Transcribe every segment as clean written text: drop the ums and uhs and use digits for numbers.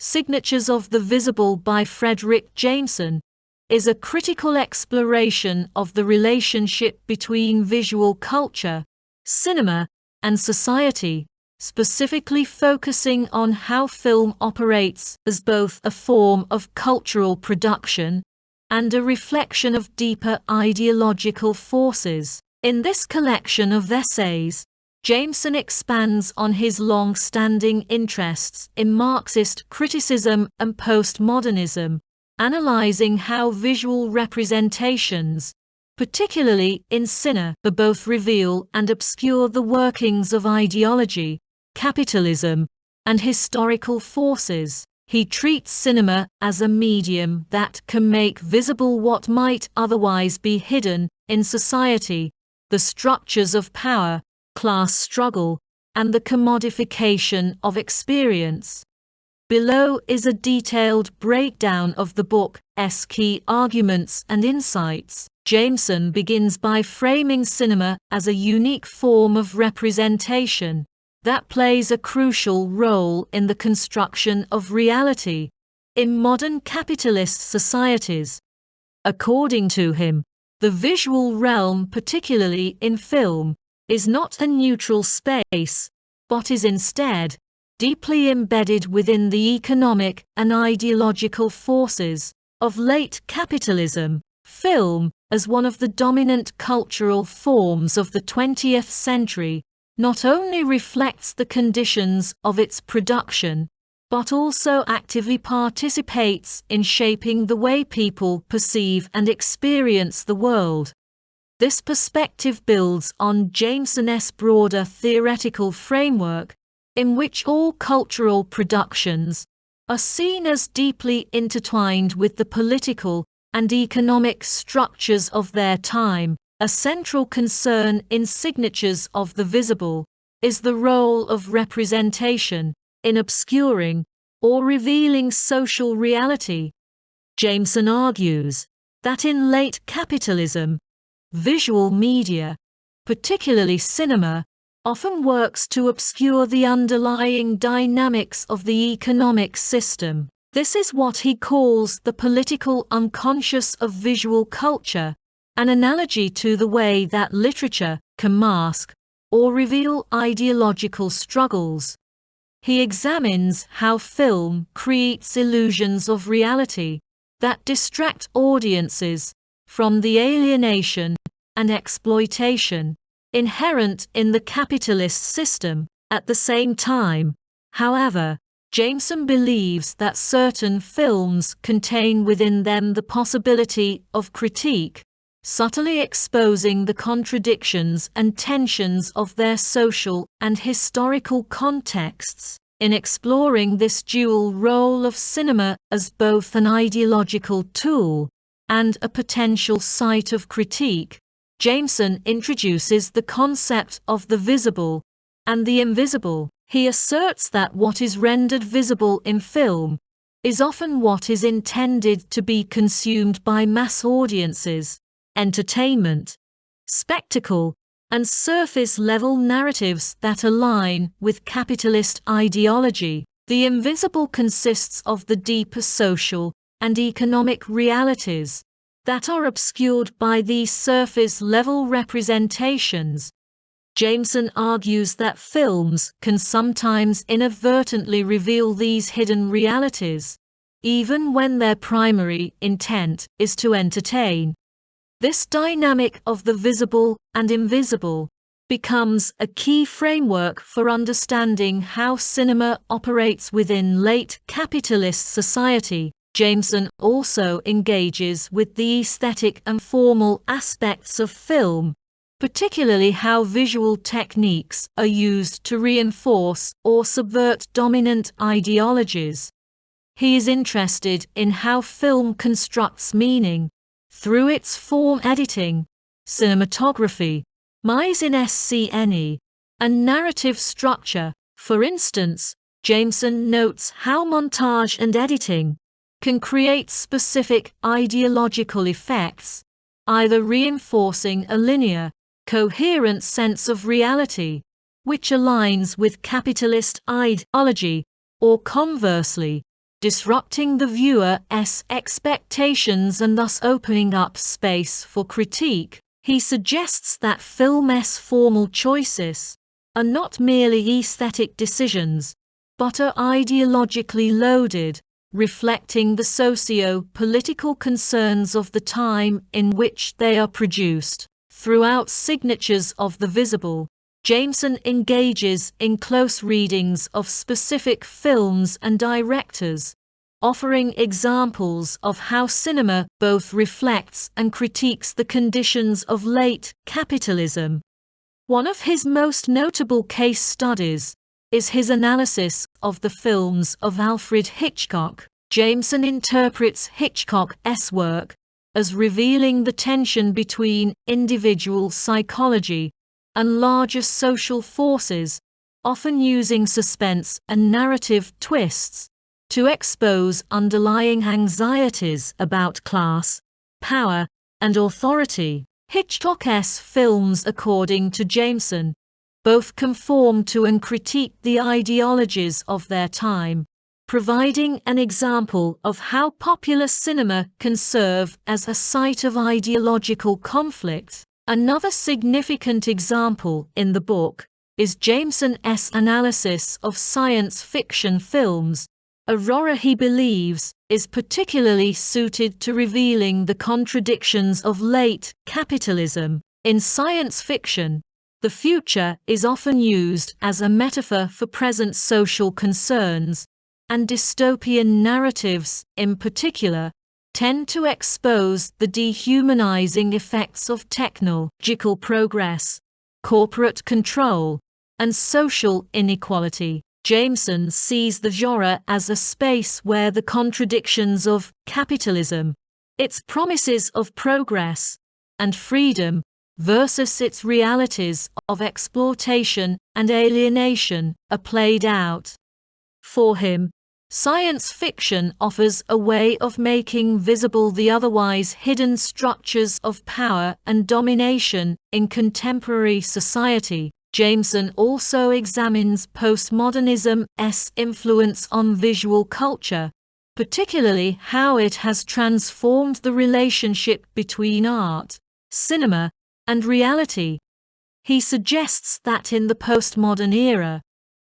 Signatures of the Visible by Fredric Jameson, is a critical exploration of the relationship between visual culture, cinema, and society, specifically focusing on how film operates as both a form of cultural production and a reflection of deeper ideological forces. In this collection of essays, Jameson expands on his long-standing interests in Marxist criticism and postmodernism, analyzing how visual representations, particularly in cinema, both reveal and obscure the workings of ideology, capitalism, and historical forces. He treats cinema as a medium that can make visible what might otherwise be hidden in society, the structures of power, class struggle, and the commodification of experience. Below is a detailed breakdown of the book's key arguments and insights. Jameson begins by framing cinema as a unique form of representation that plays a crucial role in the construction of reality in modern capitalist societies. According to him, the visual realm, particularly in film, is not a neutral space, but is instead deeply embedded within the economic and ideological forces of late capitalism. Film, as one of the dominant cultural forms of the 20th century, not only reflects the conditions of its production, but also actively participates in shaping the way people perceive and experience the world. This perspective builds on Jameson's broader theoretical framework, in which all cultural productions are seen as deeply intertwined with the political and economic structures of their time. A central concern in Signatures of the Visible is the role of representation in obscuring or revealing social reality. Jameson argues that in late capitalism, visual media, particularly cinema, often works to obscure the underlying dynamics of the economic system. This is what he calls the political unconscious of visual culture, an analogy to the way that literature can mask or reveal ideological struggles. He examines how film creates illusions of reality that distract audiences from the alienation and exploitation inherent in the capitalist system. At the same time, however, Jameson believes that certain films contain within them the possibility of critique, subtly exposing the contradictions and tensions of their social and historical contexts. In exploring this dual role of cinema as both an ideological tool and a potential site of critique, Jameson introduces the concept of the visible and the invisible. He asserts that what is rendered visible in film is often what is intended to be consumed by mass audiences. Entertainment, spectacle, and surface-level narratives that align with capitalist ideology. The invisible consists of the deeper social and economic realities that are obscured by these surface-level representations. Jameson argues that films can sometimes inadvertently reveal these hidden realities, even when their primary intent is to entertain. This dynamic of the visible and invisible becomes a key framework for understanding how cinema operates within late capitalist society. Jameson also engages with the aesthetic and formal aspects of film, particularly how visual techniques are used to reinforce or subvert dominant ideologies. He is interested in how film constructs meaning through its form editing, cinematography, mise en scène, and narrative structure. For instance, Jameson notes how montage and editing can create specific ideological effects, either reinforcing a linear, coherent sense of reality, which aligns with capitalist ideology, or conversely, disrupting the viewer's expectations and thus opening up space for critique. He suggests that film's formal choices are not merely aesthetic decisions, but are ideologically loaded, reflecting the socio-political concerns of the time in which they are produced. Throughout Signatures of the Visible, Jameson engages in close readings of specific films and directors, offering examples of how cinema both reflects and critiques the conditions of late capitalism. One of his most notable case studies is his analysis of the films of Alfred Hitchcock. Jameson interprets Hitchcock's work as revealing the tension between individual psychology and larger social forces, often using suspense and narrative twists to expose underlying anxieties about class, power, and authority. Hitchcock's films, according to Jameson, both conform to and critique the ideologies of their time, providing an example of how popular cinema can serve as a site of ideological conflict. Another significant example in the book is Jameson's analysis of science fiction films, a genre he believes is particularly suited to revealing the contradictions of late capitalism. In science fiction, the future is often used as a metaphor for present social concerns, and dystopian narratives, in particular, tend to expose the dehumanizing effects of technological progress, corporate control, and social inequality. Jameson sees the genre as a space where the contradictions of capitalism, its promises of progress and freedom, versus its realities of exploitation and alienation, are played out. For him, science fiction offers a way of making visible the otherwise hidden structures of power and domination in contemporary society. Jameson also examines postmodernism's influence on visual culture, particularly how it has transformed the relationship between art, cinema, and reality. He suggests that in the postmodern era,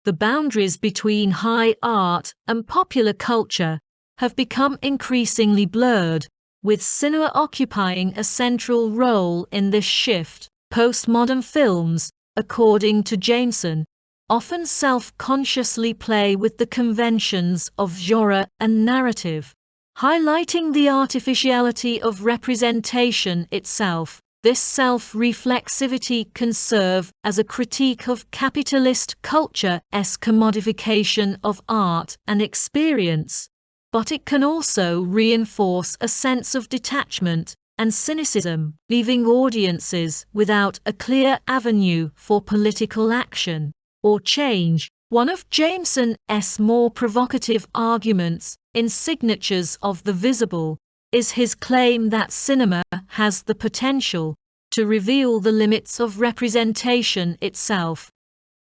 the boundaries between high art and popular culture have become increasingly blurred, with cinema occupying a central role in this shift. Postmodern films, according to Jameson, often self-consciously play with the conventions of genre and narrative, highlighting the artificiality of representation itself. This self-reflexivity can serve as a critique of capitalist culture's commodification of art and experience, but it can also reinforce a sense of detachment and cynicism, leaving audiences without a clear avenue for political action or change. One of Jameson's more provocative arguments in Signatures of the Visible is his claim that cinema has the potential to reveal the limits of representation itself.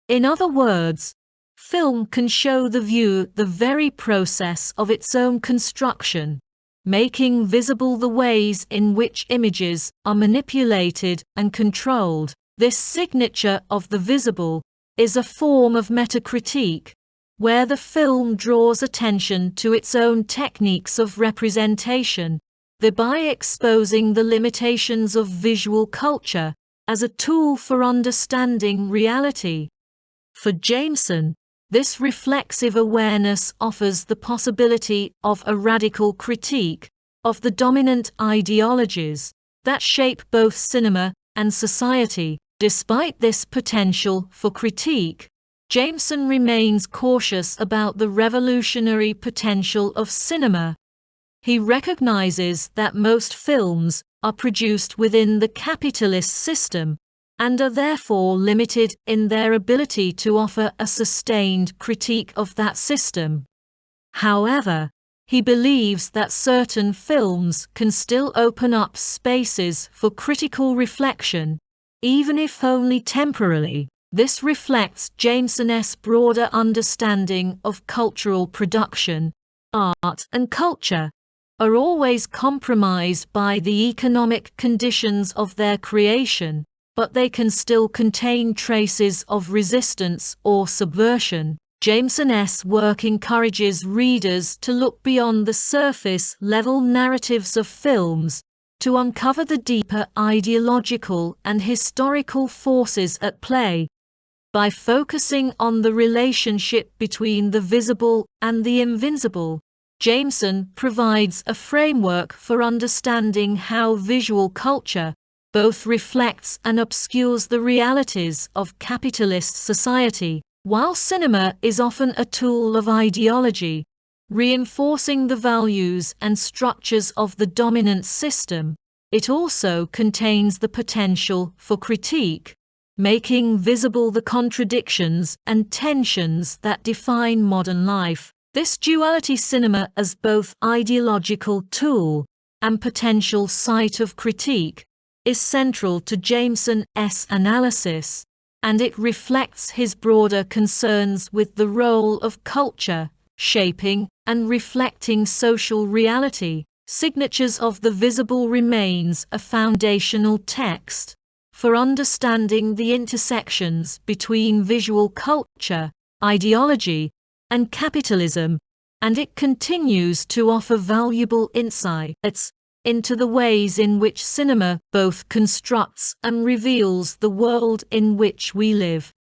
In other words, film can show the viewer the very process of its own construction, making visible the ways in which images are manipulated and controlled. This signature of the visible is a form of metacritique, where the film draws attention to its own techniques of representation, thereby exposing the limitations of visual culture as a tool for understanding reality. For Jameson, this reflexive awareness offers the possibility of a radical critique of the dominant ideologies that shape both cinema and society. Despite this potential for critique, Jameson remains cautious about the revolutionary potential of cinema. He recognizes that most films are produced within the capitalist system and are therefore limited in their ability to offer a sustained critique of that system. However, he believes that certain films can still open up spaces for critical reflection, even if only temporarily. This reflects Jameson's broader understanding of cultural production, art and culture, are always compromised by the economic conditions of their creation, but they can still contain traces of resistance or subversion. Jameson's work encourages readers to look beyond the surface-level narratives of films, to uncover the deeper ideological and historical forces at play. By focusing on the relationship between the visible and the invisible, Jameson provides a framework for understanding how visual culture both reflects and obscures the realities of capitalist society. While cinema is often a tool of ideology, reinforcing the values and structures of the dominant system, it also contains the potential for critique, making visible the contradictions and tensions that define modern life. This duality, cinema as both ideological tool and potential site of critique, is central to Jameson's analysis, and it reflects his broader concerns with the role of culture, shaping and reflecting social reality. Signatures of the Visible remains a foundational text for understanding the intersections between visual culture, ideology, and capitalism, and it continues to offer valuable insights into the ways in which cinema both constructs and reveals the world in which we live.